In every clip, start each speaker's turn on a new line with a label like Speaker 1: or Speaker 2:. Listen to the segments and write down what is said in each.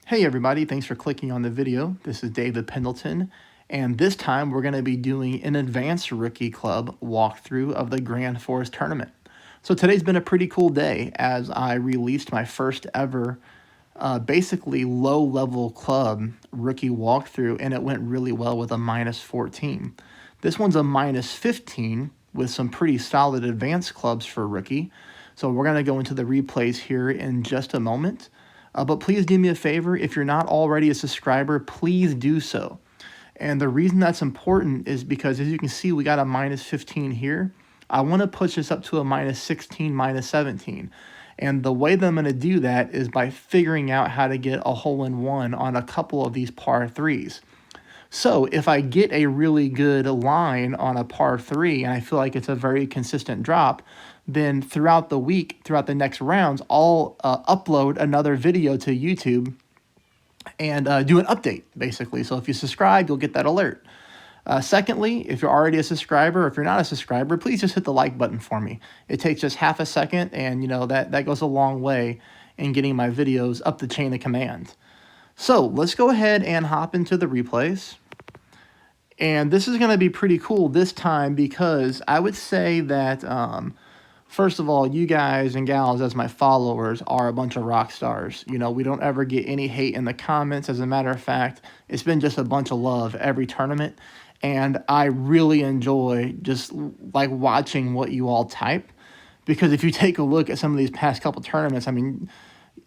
Speaker 1: Hey everybody, thanks for clicking on the video. This is David Pendleton, and this time we're going to be doing an advanced rookie club walkthrough of the Grand Forest tournament. So today's been a pretty cool day as I released my first ever basically low-level club rookie walkthrough, and it went really well with a -14. This one's a -15 with some pretty solid advanced clubs for rookie. So we're going to go into the replays here in just a moment. But please do me a favor, if you're not already a subscriber, please do so. And the reason that's important is because, as you can see, we got a -15 here. I want to push this up to a -16, -17. And the way that I'm going to do that is by figuring out how to get a hole-in-one on a couple of these par threes. So if I get a really good line on a par 3 and I feel like it's a very consistent drop, then throughout the week, throughout the next rounds, I'll upload another video to YouTube and do an update, basically. So if you subscribe, you'll get that alert. Secondly, if you're already a subscriber, or if you're not a subscriber, please just hit the like button for me. It takes just half a second, and that goes a long way in getting my videos up the chain of command. So let's go ahead and hop into the replays. And this is going to be pretty cool this time because I would say that, first of all, you guys and gals as my followers are a bunch of rock stars. We don't ever get any hate in the comments. As a matter of fact, it's been just a bunch of love every tournament. And I really enjoy just like watching what you all type. Because if you take a look at some of these past couple tournaments, I mean,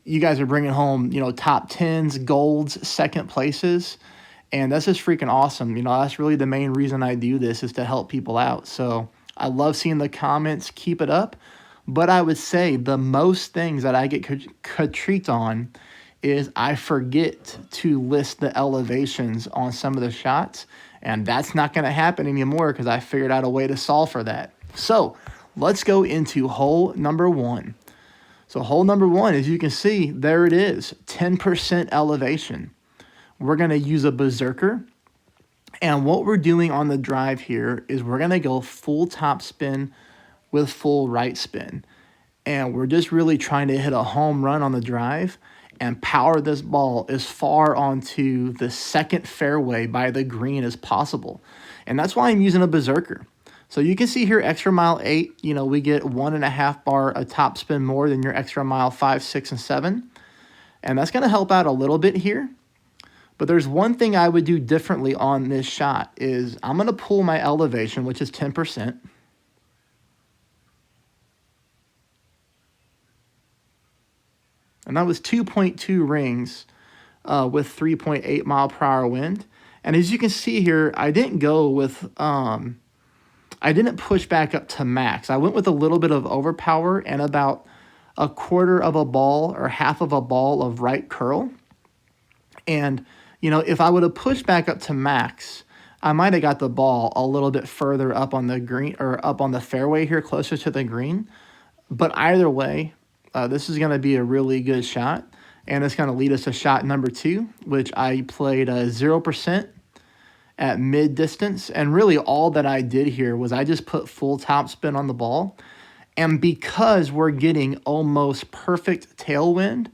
Speaker 1: you guys are bringing home, top 10s, golds, second places, and that's just freaking awesome. That's really the main reason I do this, is to help people out. So I love seeing the comments. Keep it up. But I would say the most things that I get critiqued on is I forget to list the elevations on some of the shots, and that's not going to happen anymore because I figured out a way to solve for that. So let's go into hole number 1. So hole number 1, as you can see, there it is, 10% elevation. We're going to use a berserker. And what we're doing on the drive here is we're going to go full top spin with full right spin. And we're just really trying to hit a home run on the drive and power this ball as far onto the second fairway by the green as possible. And that's why I'm using a berserker. So you can see here, extra mile 8, we get 1.5 bar a top spin more than your extra mile 5, 6, and 7. And that's going to help out a little bit here. But there's one thing I would do differently on this shot is I'm going to pull my elevation, which is 10%. And that was 2.2 rings with 3.8 mile per hour wind. And as you can see here, I didn't go with... I didn't push back up to max. I went with a little bit of overpower and about a quarter of a ball or half of a ball of right curl. And, if I would have pushed back up to max, I might have got the ball a little bit further up on the green or up on the fairway here, closer to the green. But either way, this is going to be a really good shot. And it's going to lead us to shot number 2, which I played 0%. At mid distance, and really all that I did here was I just put full top spin on the ball, and because we're getting almost perfect tailwind,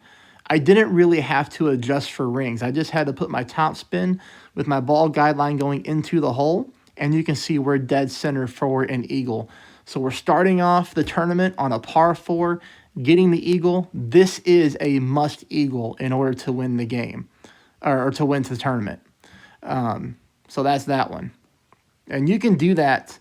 Speaker 1: I didn't really have to adjust for rings. I just had to put my top spin with my ball guideline going into the hole, and you can see we're dead center for an eagle. So we're starting off the tournament on a par 4, getting the eagle. This is a must eagle in order to win the game, or to win the tournament. So that's that one. And you can do that.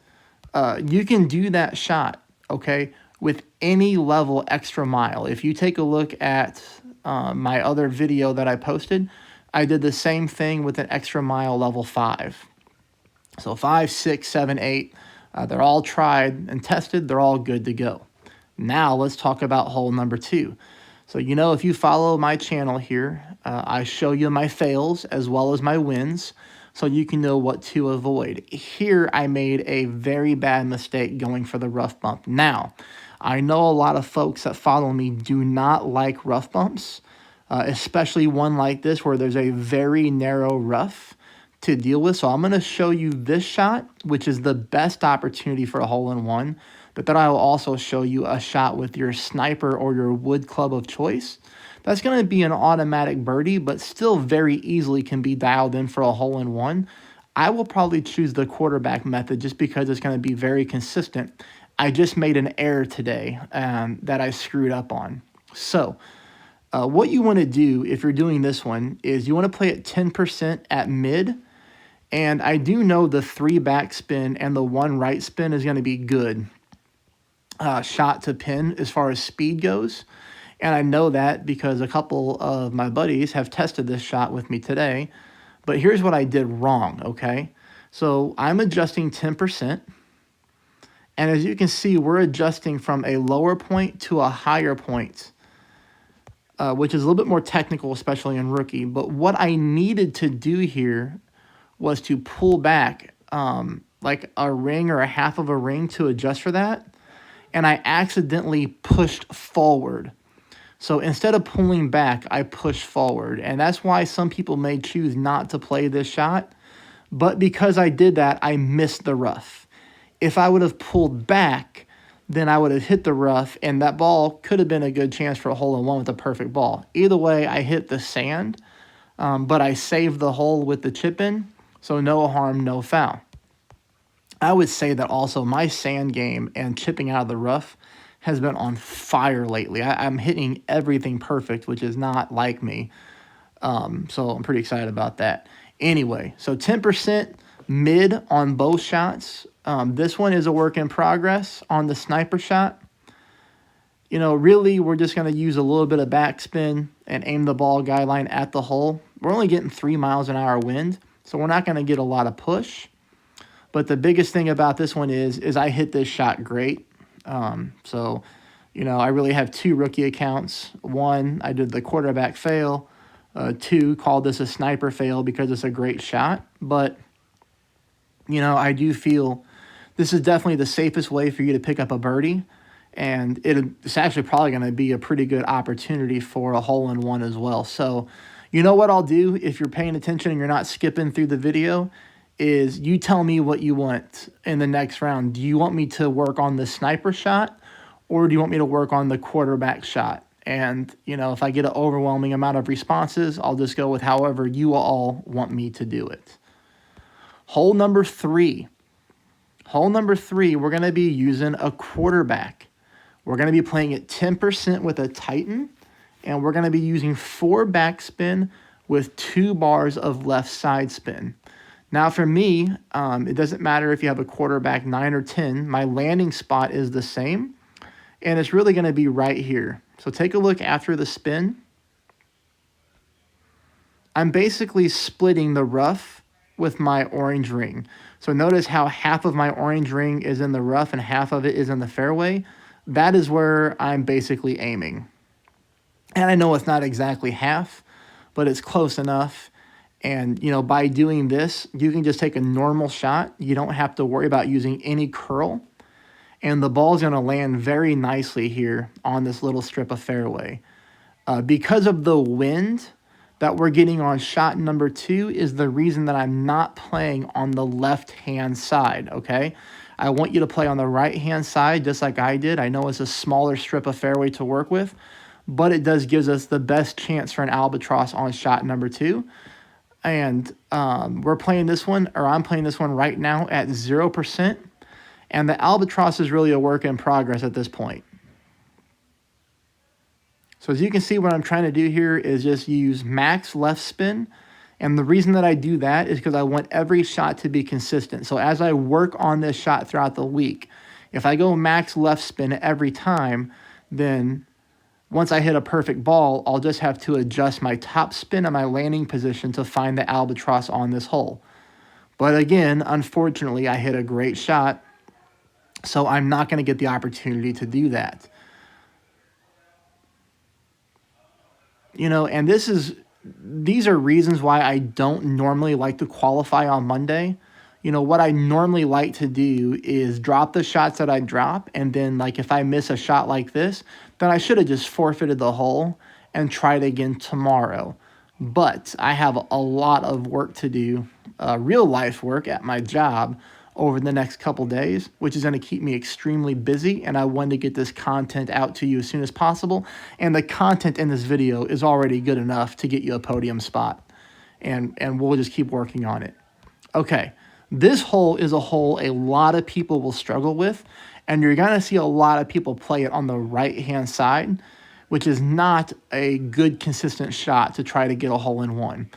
Speaker 1: You can do that shot, okay, with any level extra mile. If you take a look at my other video that I posted, I did the same thing with an extra mile level 5. So 5, 6, 7, 8, they're all tried and tested. They're all good to go. Now let's talk about hole number 2. So, if you follow my channel here, I show you my fails as well as my wins, so you can know what to avoid. Here, I made a very bad mistake going for the rough bump. Now, I know a lot of folks that follow me do not like rough bumps, especially one like this where there's a very narrow rough to deal with. So I'm going to show you this shot, which is the best opportunity for a hole-in-one. But then I will also show you a shot with your sniper or your wood club of choice That's going to be an automatic birdie, but still very easily can be dialed in for a hole-in-one. I will probably choose the quarterback method just because it's going to be very consistent. I just made an error today that I screwed up on. So what you want to do if you're doing this one is you want to play at 10% at mid. And I do know the 3 backspin and the 1 right spin is going to be good shot to pin as far as speed goes. And I know that because a couple of my buddies have tested this shot with me today. But here's what I did wrong, okay? So I'm adjusting 10%. And as you can see, we're adjusting from a lower point to a higher point, which is a little bit more technical, especially in rookie. But what I needed to do here was to pull back like a ring or a half of a ring to adjust for that. And I accidentally pushed forward. So instead of pulling back, I pushed forward. And that's why some people may choose not to play this shot. But because I did that, I missed the rough. If I would have pulled back, then I would have hit the rough, and that ball could have been a good chance for a hole-in-one with a perfect ball. Either way, I hit the sand, but I saved the hole with the chip in, so no harm, no foul. I would say that also my sand game and chipping out of the rough has been on fire lately. I'm hitting everything perfect, which is not like me. So I'm pretty excited about that. Anyway, so 10% mid on both shots. This one is a work in progress on the sniper shot. You know, really, we're just going to use a little bit of backspin and aim the ball guideline at the hole. We're only getting 3 miles an hour wind, so we're not going to get a lot of push. But the biggest thing about this one is I hit this shot great. So, you know, I really have 2 rookie accounts. 1, I did the quarterback fail. 2, called this a sniper fail because it's a great shot. But, you know, I do feel this is definitely the safest way for you to pick up a birdie. And it's actually probably going to be a pretty good opportunity for a hole-in-one as well. So, you know what I'll do if you're paying attention and you're not skipping through the video is you tell me what you want in the next round. Do you want me to work on the sniper shot or do you want me to work on the quarterback shot? And, you know, if I get an overwhelming amount of responses, I'll just go with however you all want me to do it. Hole number 3. Hole number 3, we're going to be using a quarterback. We're going to be playing at 10% with a Titan, and we're going to be using 4 backspin with 2 bars of left side spin. Now for me, it doesn't matter if you have a quarterback 9 or 10. My landing spot is the same, and it's really going to be right here. So take a look after the spin. I'm basically splitting the rough with my orange ring. So notice how half of my orange ring is in the rough and half of it is in the fairway. That is where I'm basically aiming. And I know it's not exactly half, but it's close enough. And, you know, by doing this, you can just take a normal shot. You don't have to worry about using any curl. And the ball's going to land very nicely here on this little strip of fairway. Because of the wind that we're getting on shot number 2 is the reason that I'm not playing on the left-hand side, okay? I want you to play on the right-hand side just like I did. I know it's a smaller strip of fairway to work with, but it does gives us the best chance for an albatross on shot number 2. And we're playing this one, or I'm playing this one right now at 0%. And the albatross is really a work in progress at this point. So as you can see, what I'm trying to do here is just use max left spin. And the reason that I do that is because I want every shot to be consistent. So as I work on this shot throughout the week, if I go max left spin every time, then once I hit a perfect ball, I'll just have to adjust my top spin and my landing position to find the albatross on this hole. But again, unfortunately, I hit a great shot, so I'm not going to get the opportunity to do that. You know, and these are reasons why I don't normally like to qualify on Monday. You know, what I normally like to do is drop the shots that I drop, and then, like, if I miss a shot like this, then I should have just forfeited the hole and tried again tomorrow. But I have a lot of work to do, real life work at my job over the next couple days, which is going to keep me extremely busy. And I wanted to get this content out to you as soon as possible. And the content in this video is already good enough to get you a podium spot. And we'll just keep working on it. Okay, this hole is a hole a lot of people will struggle with. And you're going to see a lot of people play it on the right-hand side, which is not a good consistent shot to try to get a hole-in-one.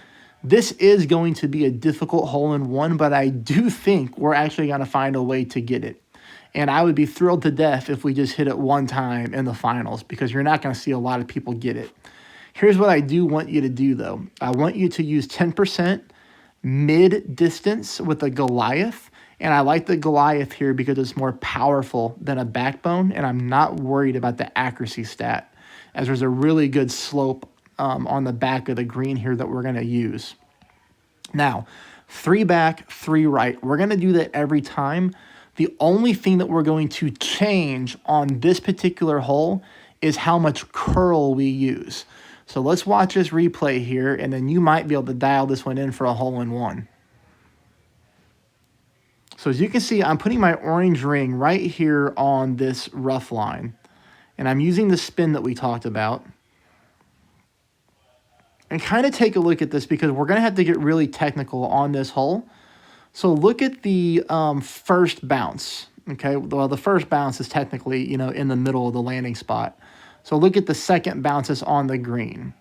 Speaker 1: This is going to be a difficult hole-in-one, but I do think we're actually going to find a way to get it. And I would be thrilled to death if we just hit it one time in the finals, because you're not going to see a lot of people get it. Here's what I do want you to do, though. I want you to use 10% mid-distance with a Goliath. And I like the Goliath here because it's more powerful than a backbone, and I'm not worried about the accuracy stat, as there's a really good slope on the back of the green here that we're going to use. Now, 3 back, 3 right. We're going to do that every time. The only thing that we're going to change on this particular hole is how much curl we use. So let's watch this replay here, and then you might be able to dial this one in for a hole-in-one. So as you can see, I'm putting my orange ring right here on this rough line. And I'm using the spin that we talked about. And kind of take a look at this, because we're going to have to get really technical on this hole. So look at the first bounce. Okay, well, the first bounce is technically, in the middle of the landing spot. So look at the second bounce that's on the green.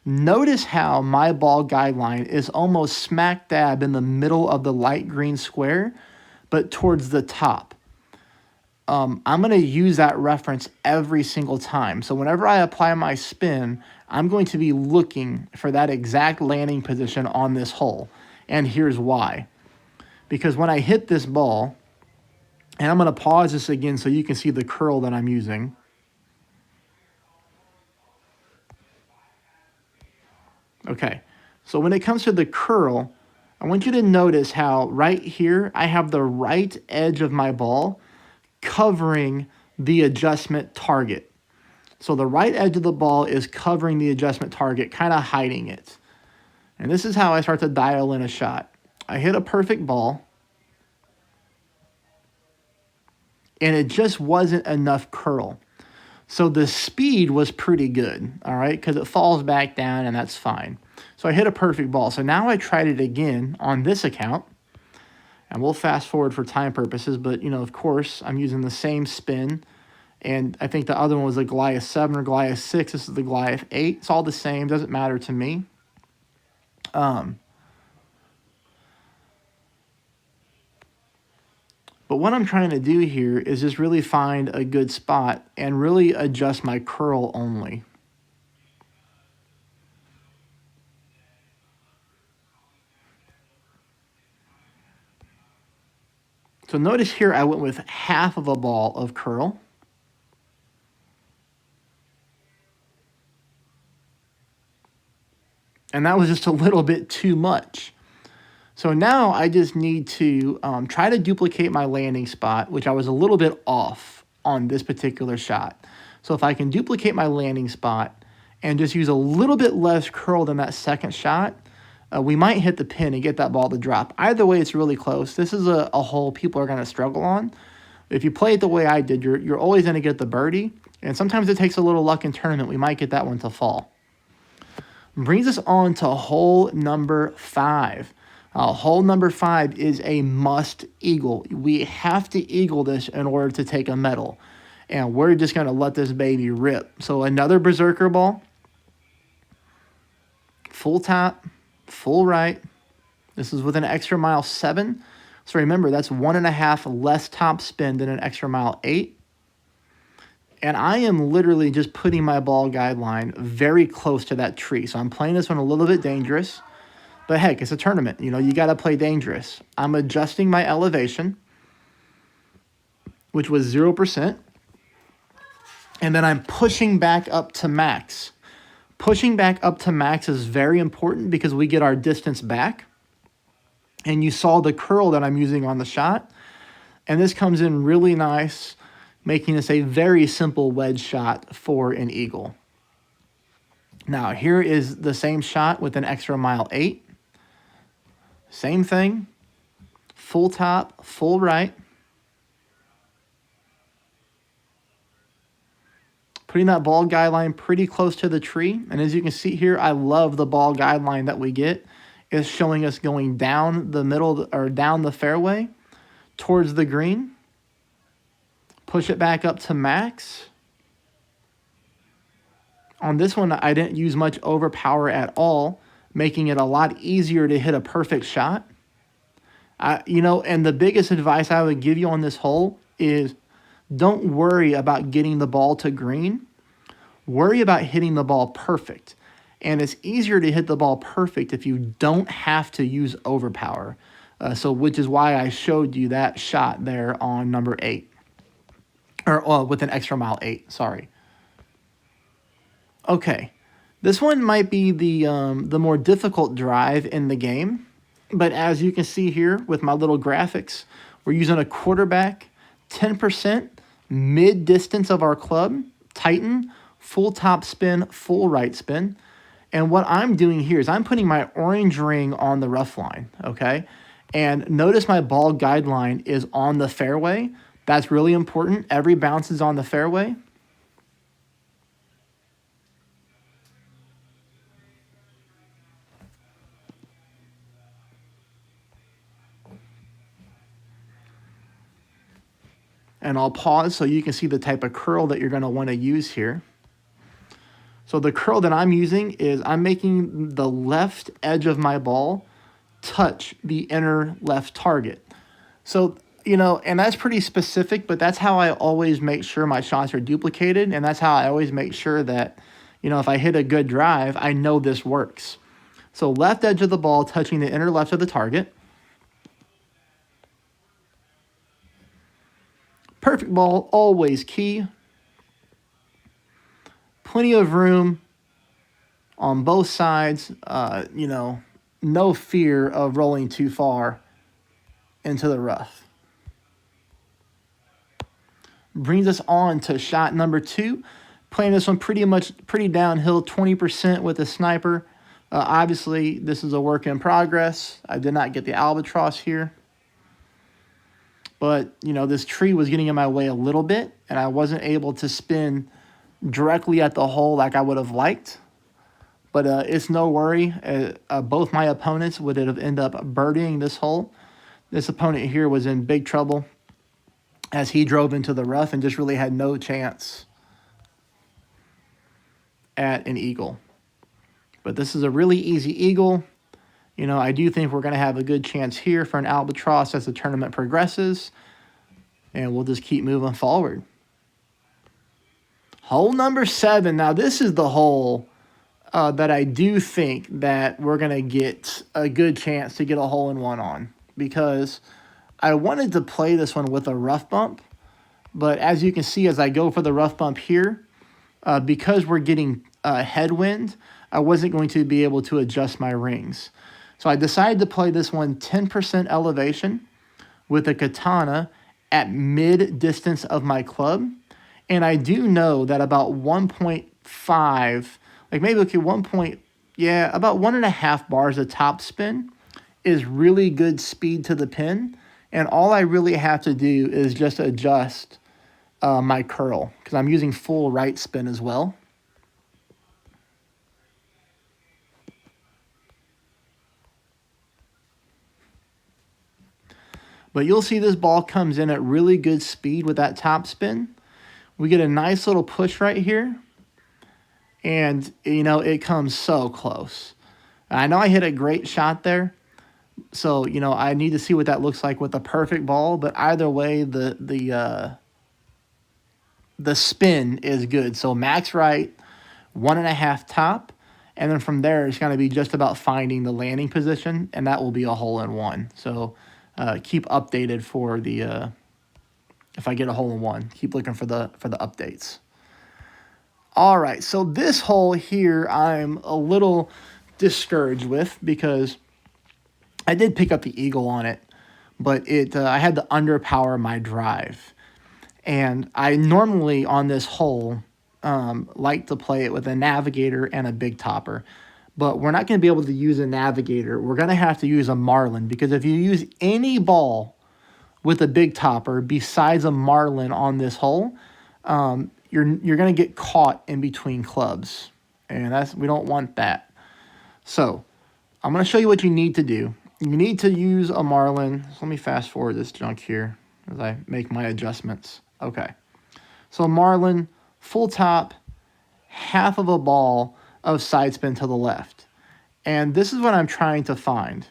Speaker 1: Notice how my ball guideline is almost smack dab in the middle of the light green square, but towards the top. I'm going to use that reference every single time. So whenever I apply my spin, I'm going to be looking for that exact landing position on this hole. And here's why. Because when I hit this ball, and I'm going to pause this again so you can see the curl that I'm using. Okay, so when it comes to the curl, I want you to notice how right here, I have the right edge of my ball covering the adjustment target. So the right edge of the ball is covering the adjustment target, kind of hiding it. And this is how I start to dial in a shot. I hit a perfect ball, and it just wasn't enough curl. So the speed was pretty good, all right, because it falls back down, and that's fine. So I hit a perfect ball. So now I tried it again on this account. And we'll fast forward for time purposes, but, of course, I'm using the same spin. And I think the other one was the Goliath 7 or Goliath 6. This is the Goliath 8. It's all the same. Doesn't matter to me. But what I'm trying to do here is just really find a good spot and really adjust my curl only. So notice here I went with half of a ball of curl. And that was just a little bit too much. So now I just need to try to duplicate my landing spot, which I was a little bit off on this particular shot. So if I can duplicate my landing spot and just use a little bit less curl than that second shot, we might hit the pin and get that ball to drop. Either way, it's really close. This is a hole people are going to struggle on. If you play it the way I did, you're always going to get the birdie. And sometimes it takes a little luck in tournament. We might get that one to fall. Brings us on to hole number 5. Hole number 5 is a must eagle. We have to eagle this in order to take a medal. And we're just going to let this baby rip. So another berserker ball. Full tap. Full right. This is with an extra mile 7. So remember, that's 1.5 less top spin than an extra mile 8. And I am literally just putting my ball guideline very close to that tree. So I'm playing this one a little bit dangerous. But heck, it's a tournament. You got to play dangerous. I'm adjusting my elevation, which was 0%. And then I'm pushing back up to max. Pushing back up to max is very important because we get our distance back. And you saw the curl that I'm using on the shot. And this comes in really nice, making this a very simple wedge shot for an eagle. Now, here is the same shot with an extra mile 8. Same thing. full top, full right. Putting that ball guideline pretty close to the tree. And as you can see here, I love the ball guideline that we get. It's showing us going down the middle or down the fairway towards the green. Push it back up to max. On this one, I didn't use much overpower at all, making it a lot easier to hit a perfect shot. And the biggest advice I would give you on this hole is don't worry about getting the ball to green. Worry about hitting the ball perfect. And it's easier to hit the ball perfect if you don't have to use overpower. Which is why I showed you that shot there on number 8. Or with an extra mile 8, sorry. Okay, this one might be the more difficult drive in the game. But as you can see here with my little graphics, we're using a quarterback, 10%, mid-distance of our club, Titan, full top spin, full right spin. And what I'm doing here is I'm putting my orange ring on the rough line, okay? And notice my ball guideline is on the fairway. That's really important. Every bounce is on the fairway. And I'll pause so you can see the type of curl that you're going to want to use here. So the curl that I'm using is I'm making the left edge of my ball touch the inner left target. So, and that's pretty specific, but that's how I always make sure my shots are duplicated. And that's how I always make sure that, if I hit a good drive, I know this works. So left edge of the ball touching the inner left of the target. Perfect ball, always key. Plenty of room on both sides. No fear of rolling too far into the rough. Brings us on to shot number 2. Playing this one pretty downhill, 20% with a sniper. Obviously, this is a work in progress. I did not get the albatross here. But, this tree was getting in my way a little bit, and I wasn't able to spin directly at the hole like I would have liked. But it's no worry. Both my opponents would have ended up birdieing this hole. This opponent here was in big trouble as he drove into the rough and just really had no chance at an eagle. But this is a really easy eagle. I do think we're going to have a good chance here for an albatross as the tournament progresses. And we'll just keep moving forward. Hole number 7. Now, this is the hole that I do think that we're going to get a good chance to get a hole-in-one on. Because I wanted to play this one with a rough bump. But as you can see, as I go for the rough bump here, because we're getting headwind, I wasn't going to be able to adjust my rings. So I decided to play this one 10% elevation with a katana at mid-distance of my club. And I do know that about 1.5, about 1.5 bars of top spin is really good speed to the pin. And all I really have to do is just adjust my curl because I'm using full right spin as well. But you'll see this ball comes in at really good speed with that top spin. We get a nice little push right here. And, it comes so close. I know I hit a great shot there. So, I need to see what that looks like with a perfect ball. But either way, the spin is good. So max right, 1.5 top. And then from there, it's going to be just about finding the landing position. And that will be a hole-in-one. So keep updated for the if I get a hole-in-one. Keep looking for the updates. All right, so this hole here I'm a little discouraged with because I did pick up the eagle on it, but I had to underpower my drive. And I normally on this hole like to play it with a navigator and a big topper. but we're not going to be able to use a navigator. We're going to have to use a marlin, because if you use any ball with a big topper besides a marlin on this hole, you're going to get caught in between clubs, and we don't want that. So I'm going to show you what you need to do. You need to use a marlin. So let me fast forward this junk here as I make my adjustments. Okay. So marlin, full top, half of a ball of side spin to the left. And this is what I'm trying to find.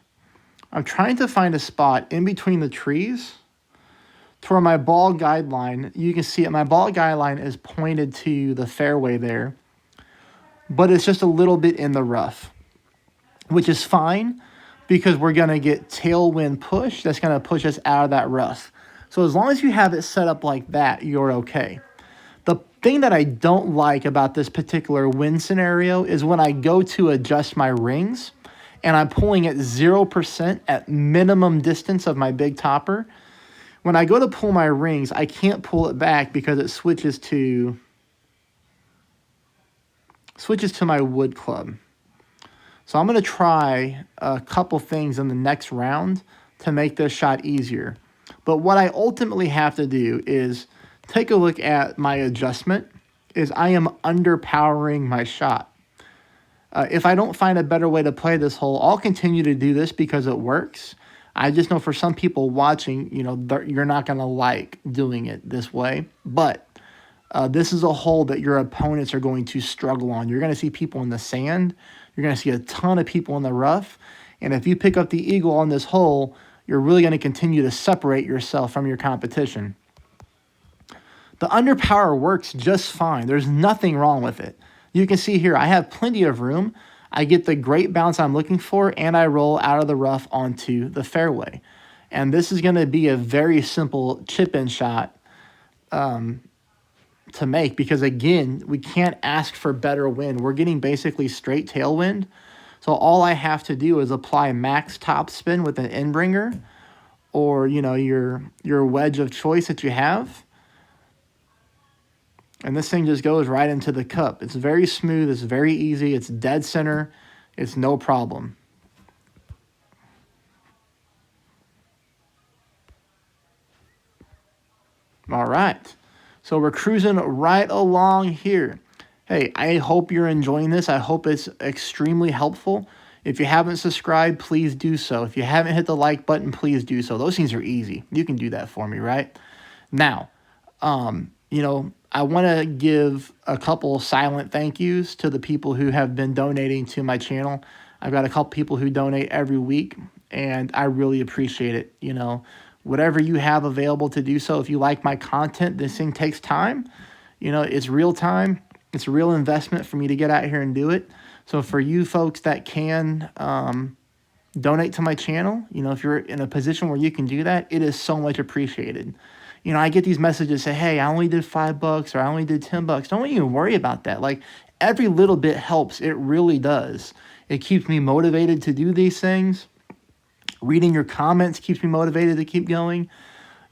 Speaker 1: I'm trying to find a spot in between the trees to where my ball guideline, you can see it, my ball guideline is pointed to the fairway there, but it's just a little bit in the rough, which is fine because we're going to get tailwind push that's going to push us out of that rough. So as long as you have it set up like that, you're okay. The thing that I don't like about this particular wind scenario is when I go to adjust my rings and I'm pulling at 0% at minimum distance of my big topper. When I go to pull my rings, I can't pull it back because it switches to my wood club. So I'm going to try a couple things in the next round to make this shot easier. But what I ultimately have to do is take a look at my adjustment, is I am underpowering my shot. If I don't find a better way to play this hole, I'll continue to do this because it works. I just know for some people watching, you're not going to like doing it this way. But this is a hole that your opponents are going to struggle on. You're going to see people in the sand. You're going to see a ton of people in the rough. And if you pick up the eagle on this hole, you're really going to continue to separate yourself from your competition. The underpower works just fine. There's nothing wrong with it. You can see here, I have plenty of room. I get the great bounce I'm looking for, and I roll out of the rough onto the fairway. And this is going to be a very simple chip-in shot to make because, again, we can't ask for better wind. We're getting basically straight tailwind. So all I have to do is apply max top spin with an in-bringer or, your wedge of choice that you have. And this thing just goes right into the cup. It's very smooth. It's very easy. It's dead center. It's no problem. All right. So we're cruising right along here. Hey, I hope you're enjoying this. I hope it's extremely helpful. If you haven't subscribed, please do so. If you haven't hit the like button, please do so. Those things are easy. You can do that for me, right? Now, I want to give a couple silent thank yous to the people who have been donating to my channel. I've got a couple people who donate every week, and I really appreciate it. Whatever you have available to do so. If you like my content, this thing takes time. It's real time. It's a real investment for me to get out here and do it. So for you folks that can donate to my channel, if you're in a position where you can do that, it is so much appreciated. I get these messages say, hey, I only did $5 or I only did $10. Don't even worry about that. Like, every little bit helps. It really does. It keeps me motivated to do these things. Reading your comments keeps me motivated to keep going.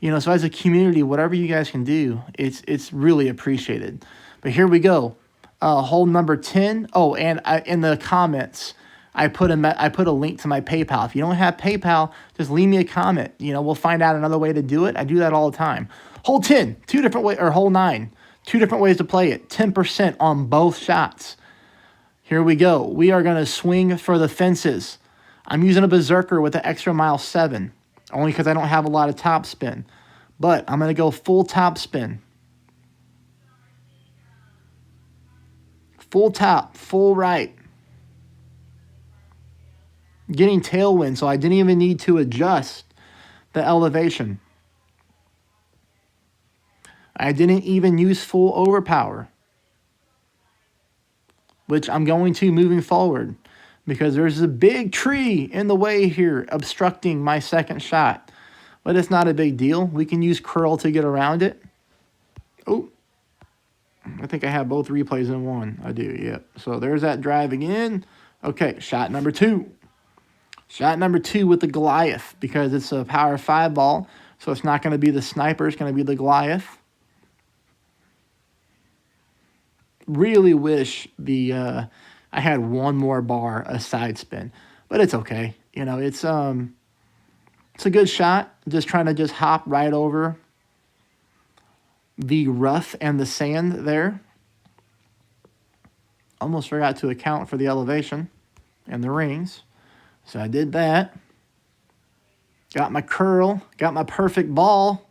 Speaker 1: So as a community, whatever you guys can do, it's really appreciated. But here we go. Hole number 10. Oh, and in the comments, I put a link to my PayPal. If you don't have PayPal, just leave me a comment. We'll find out another way to do it. I do that all the time. Hole 10, hole 9, 2 different ways to play it. 10% on both shots. Here we go. We are going to swing for the fences. I'm using a berserker with an extra mile 7, only because I don't have a lot of top spin. But I'm going to go full top spin. Full top, full right. Getting tailwind, so I didn't even need to adjust the elevation. I didn't even use full overpower, which I'm going to moving forward because there's a big tree in the way here obstructing my second shot. But it's not a big deal. We can use curl to get around it. Oh, I think I have both replays in one. I do, yep. So there's that drive again. Okay, shot number 2. Shot number 2 with the Goliath because it's a power 5 ball. So it's not going to be the sniper. It's going to be the Goliath. Really wish the I had one more bar, a side spin, but it's okay. You know, it's a good shot. Just trying to just hop right over the rough and the sand there. Almost forgot to account for the elevation and the rings. So I did that. Got my curl. Got my perfect ball.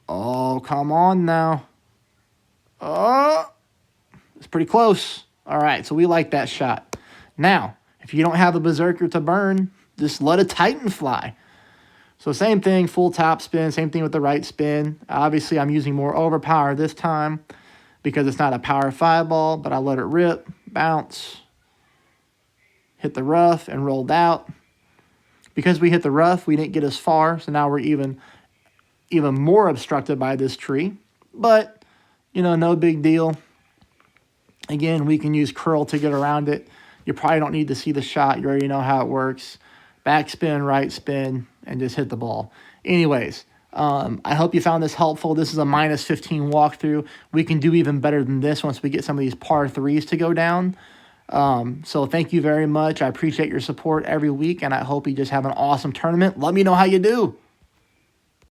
Speaker 1: Oh, come on now. Oh, it's pretty close. All right, so we like that shot. Now, if you don't have a berserker to burn, just let a Titan fly. So same thing, full top spin, same thing with the right spin. Obviously, I'm using more overpower this time because it's not a power 5 ball, but I let it rip, bounce, hit the rough, and rolled out. Because we hit the rough, we didn't get as far, so now we're even more obstructed by this tree. But, you know, no big deal. Again, we can use curl to get around it. You probably don't need to see the shot. You already know how it works. Back spin, right spin, and just hit the ball. Anyways, I hope you found this helpful. This is a minus 15 walkthrough. We can do even better than this once we get some of these par 3s to go down. So thank you very much. I appreciate your support every week, and I hope you just have an awesome tournament. Let me know how you do.